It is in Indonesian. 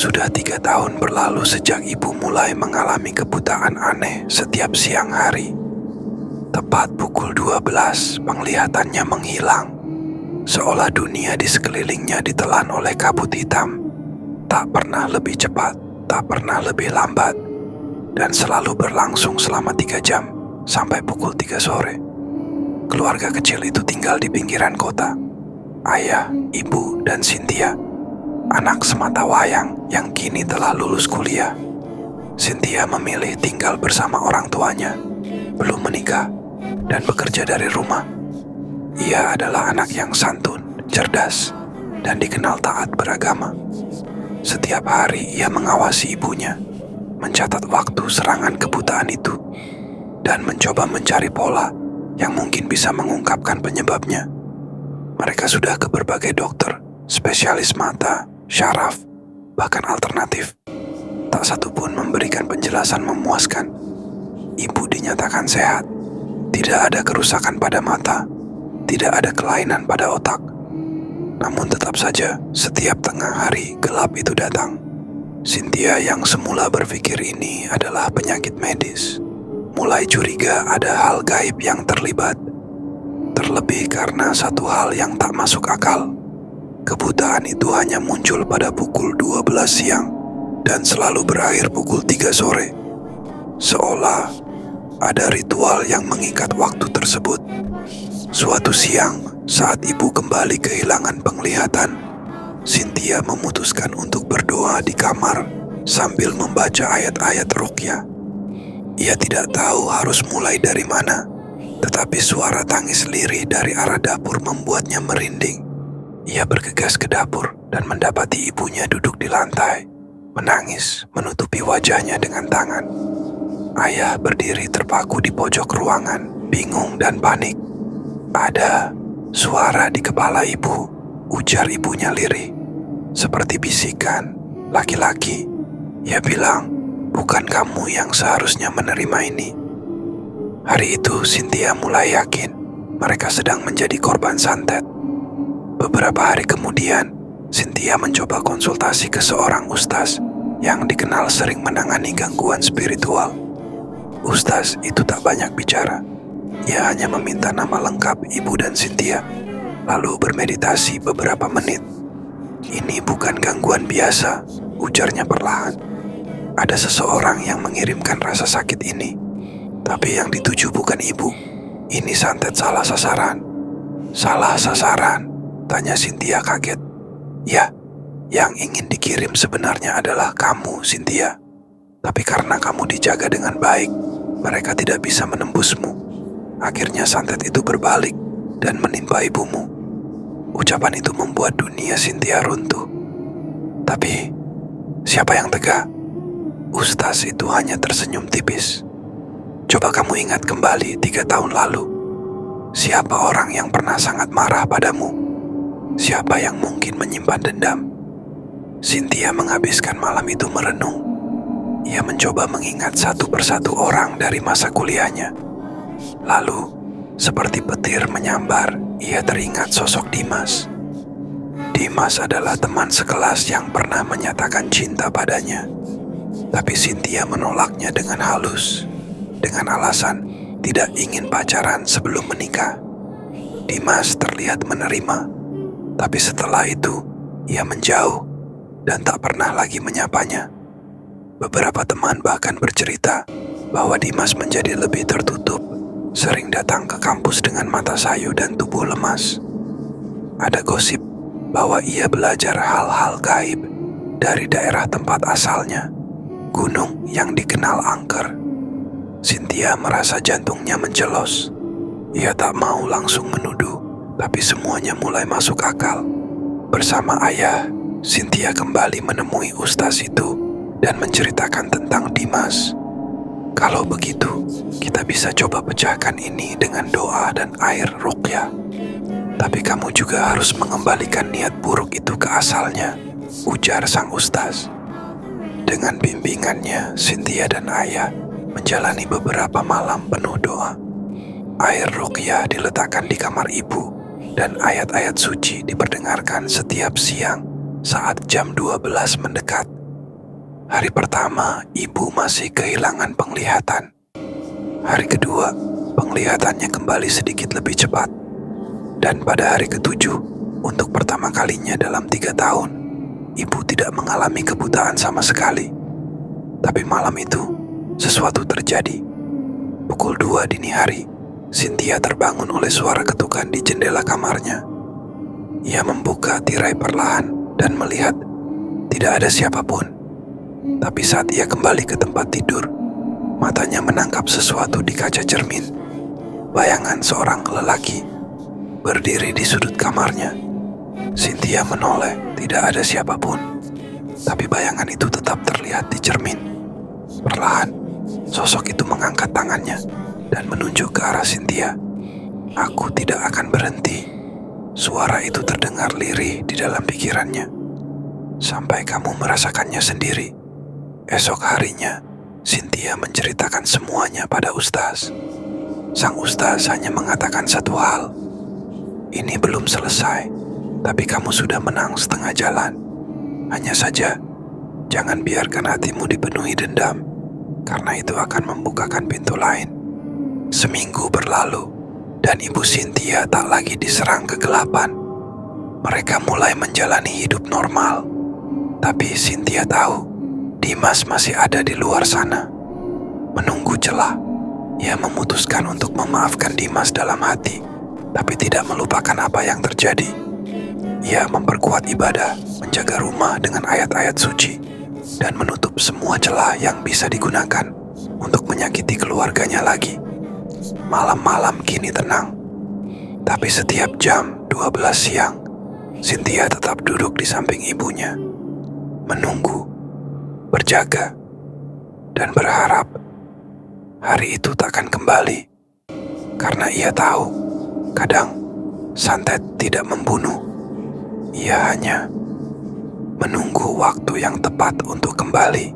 Sudah 3 tahun berlalu sejak ibu mulai mengalami kebutaan aneh setiap siang hari. Tepat pukul 12, penglihatannya menghilang. Seolah dunia di sekelilingnya ditelan oleh kabut hitam. Tak pernah lebih cepat, tak pernah lebih lambat. Dan selalu berlangsung selama 3 jam, sampai pukul 3 sore. Keluarga kecil itu tinggal di pinggiran kota. Ayah, ibu, dan Cynthia, anak semata wayang yang kini telah lulus kuliah. Cynthia memilih tinggal bersama orang tuanya, belum menikah, dan bekerja dari rumah. Ia adalah anak yang santun, cerdas, dan dikenal taat beragama. Setiap hari ia mengawasi ibunya, mencatat waktu serangan kebutaan itu, dan mencoba mencari pola yang mungkin bisa mengungkapkan penyebabnya. Mereka sudah ke berbagai dokter, spesialis mata, syaraf, bahkan alternatif. Tak satu pun memberikan penjelasan memuaskan. Ibu dinyatakan sehat, tidak ada kerusakan pada mata, tidak ada kelainan pada otak. Namun tetap saja, setiap tengah hari gelap itu datang. Cynthia yang semula berpikir ini adalah penyakit medis, mulai curiga ada hal gaib yang terlibat. Terlebih karena satu hal yang tak masuk akal. Kebutaan itu hanya muncul pada pukul 12 siang dan selalu berakhir pukul 3 sore. Seolah ada ritual yang mengikat waktu tersebut. Suatu siang, saat ibu kembali kehilangan penglihatan, Cynthia memutuskan untuk berdoa di kamar sambil membaca ayat-ayat ruqyah. Ia tidak tahu harus mulai dari mana, tetapi suara tangis lirih dari arah dapur membuatnya merinding. Ia bergegas ke dapur dan mendapati ibunya duduk di lantai, menangis menutupi wajahnya dengan tangan. Ayah berdiri terpaku di pojok ruangan, bingung dan panik. Ada suara di kepala ibu, ujar ibunya lirih. Seperti bisikan, laki-laki. Ia bilang, bukan kamu yang seharusnya menerima ini. Hari itu Cynthia mulai yakin mereka sedang menjadi korban santet. Beberapa hari kemudian, Cynthia mencoba konsultasi ke seorang ustaz yang dikenal sering menangani gangguan spiritual. Ustaz itu tak banyak bicara. Ia hanya meminta nama lengkap ibu dan Cynthia, lalu bermeditasi beberapa menit. Ini bukan gangguan biasa, ujarnya perlahan. Ada seseorang yang mengirimkan rasa sakit ini, tapi yang dituju bukan ibu. Ini santet salah sasaran. Salah sasaran? Tanya Cynthia kaget. Ya, yang ingin dikirim sebenarnya adalah kamu, Cynthia. Tapi karena kamu dijaga dengan baik, mereka tidak bisa menembusmu. Akhirnya santet itu berbalik dan menimpa ibumu. Ucapan itu membuat dunia Cynthia runtuh. Tapi, siapa yang tega? Ustaz itu hanya tersenyum tipis. Coba kamu ingat kembali 3 tahun lalu. Siapa orang yang pernah sangat marah padamu? Siapa yang mungkin menyimpan dendam? Cynthia menghabiskan malam itu merenung. Ia mencoba mengingat satu persatu orang dari masa kuliahnya. Lalu, seperti petir menyambar, ia teringat sosok Dimas. Dimas adalah teman sekelas yang pernah menyatakan cinta padanya. Tapi Cynthia menolaknya dengan halus, dengan alasan tidak ingin pacaran sebelum menikah. Dimas terlihat menerima, tapi setelah itu ia menjauh dan tak pernah lagi menyapanya. Beberapa teman bahkan bercerita bahwa Dimas menjadi lebih tertutup, sering datang ke kampus dengan mata sayu dan tubuh lemas. Ada gosip bahwa ia belajar hal-hal gaib dari daerah tempat asalnya, gunung yang dikenal angker. Cynthia merasa jantungnya mencelos. Ia tak mau langsung menuduh, tapi semuanya mulai masuk akal. Bersama ayah, Cynthia kembali menemui ustaz itu dan menceritakan tentang Dimas. Kalau begitu, kita bisa coba pecahkan ini dengan doa dan air ruqyah. Tapi kamu juga harus mengembalikan niat buruk itu ke asalnya, ujar sang ustaz. Dengan bimbingannya, Cynthia dan ayah menjalani beberapa malam penuh doa. Air ruqyah diletakkan di kamar ibu, dan ayat-ayat suci diperdengarkan setiap siang saat jam 12 mendekat. Hari pertama, ibu masih kehilangan penglihatan. Hari kedua, penglihatannya kembali sedikit lebih cepat. Dan pada hari ketujuh, untuk pertama kalinya dalam 3 tahun, ibu tidak mengalami kebutaan sama sekali. Tapi malam itu, sesuatu terjadi. Pukul 2 dini hari, Cynthia terbangun oleh suara ketukan di jendela kamarnya. Ia membuka tirai perlahan dan melihat tidak ada siapapun. Tapi saat ia kembali ke tempat tidur, matanya menangkap sesuatu di kaca cermin. Bayangan seorang lelaki berdiri di sudut kamarnya. Cynthia menoleh, tidak ada siapapun. Tapi bayangan itu tetap terlihat di cermin. Perlahan, sosok itu mengangkat tangannya dan menunjuk ke arah Cynthia. "Aku tidak akan berhenti." Suara itu terdengar lirih di dalam pikirannya. "Sampai kamu merasakannya sendiri." Esok harinya, Cynthia menceritakan semuanya pada Ustaz. Sang Ustaz hanya mengatakan satu hal, "Ini belum selesai, tapi kamu sudah menang setengah jalan. Hanya saja, jangan biarkan hatimu dipenuhi dendam, karena itu akan membukakan pintu lain." Seminggu berlalu, dan ibu Cynthia tak lagi diserang kegelapan. Mereka mulai menjalani hidup normal. Tapi Cynthia tahu, Dimas masih ada di luar sana. Menunggu celah, ia memutuskan untuk memaafkan Dimas dalam hati, tapi tidak melupakan apa yang terjadi. Ia memperkuat ibadah, menjaga rumah dengan ayat-ayat suci, dan menutup semua celah yang bisa digunakan untuk menyakiti keluarganya lagi. Malam-malam kini tenang, tapi setiap jam 12 siang, Cynthia tetap duduk di samping ibunya, menunggu, berjaga, dan berharap hari itu takkan kembali. Karena ia tahu, kadang santet tidak membunuh, ia hanya menunggu waktu yang tepat untuk kembali.